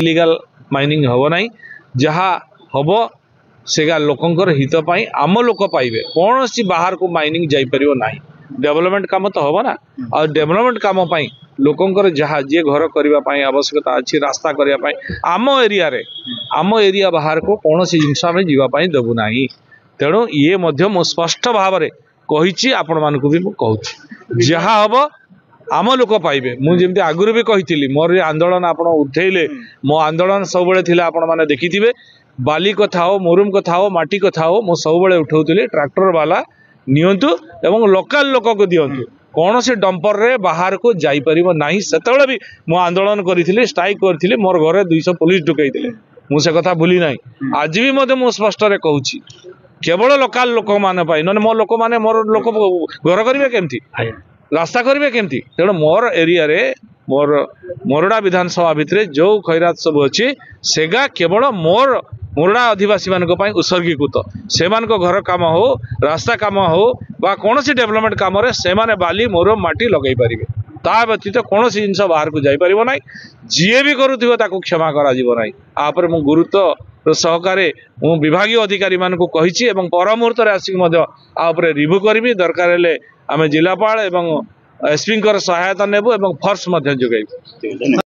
Illegal mining हम ना जहाँ हम सेगा लोकंकर हित पाई आम लोक पाइबे कौन सी बाहर को माइनिंग जापर ना डेवलपमेंट काम तो हम ना और डेवलपमेंट काम पाई लोकंकर जहाँ जी घर करने आवश्यकता अच्छी रास्ता करने आम एरिया बाहर को कौन सी जिनस आम जावाई देवु ना तेणु ये मु स्पष्ट भाव में कही आपण मान भी कहूँ जहाँ हम आम लोक पाइबे मुझे आगुरी भी कही मोर ये आंदोलन आप उठेले मो आंदोलन सब आपण मैंने देखी बाली कथा हो मुरुम कथा हो माटी कथा हो मो सब उठाऊली ट्रैक्टर वाला नियंतु एवं लोकल लोक को दिंतु कौन से डंपर रे बाहर को जापर ना से भी मो आंदोलन करी स्ट्राइक करी मोर घरे 200 पुलिस ढुकई मुझे कथा भूली ना आज भी मु स्पष्ट कहूँ केवल लोकल लोक मैंने ना मो लोक मैंने मोर लोक घर करेंगे केमती रास्ता करेंगे केमती तेणु मोर एरिया रे मोर मोरडा विधानसभा भितर जो खैरात सब अच्छी सेगा केवल मोर मोरडा आदिवासी मान उत्सर्गीकृत से घर कम हो रास्ता कम हो बा कौन सी डेवलपमेंट कम से बाली मोर माटी लगे पारे ता व्यतीत कौन सी जिन बाहर को जापर ना जी भी करूँ क्षमा कर मु गुरुत्व सहकारे मु विभाग अधिकारी मान कही पर मुहूर्त आसिक रिव्यू करी दरकार हेले आम जिलापाल एवं एसपी सहायता नेबू एवं फोर्स जोगाइबू।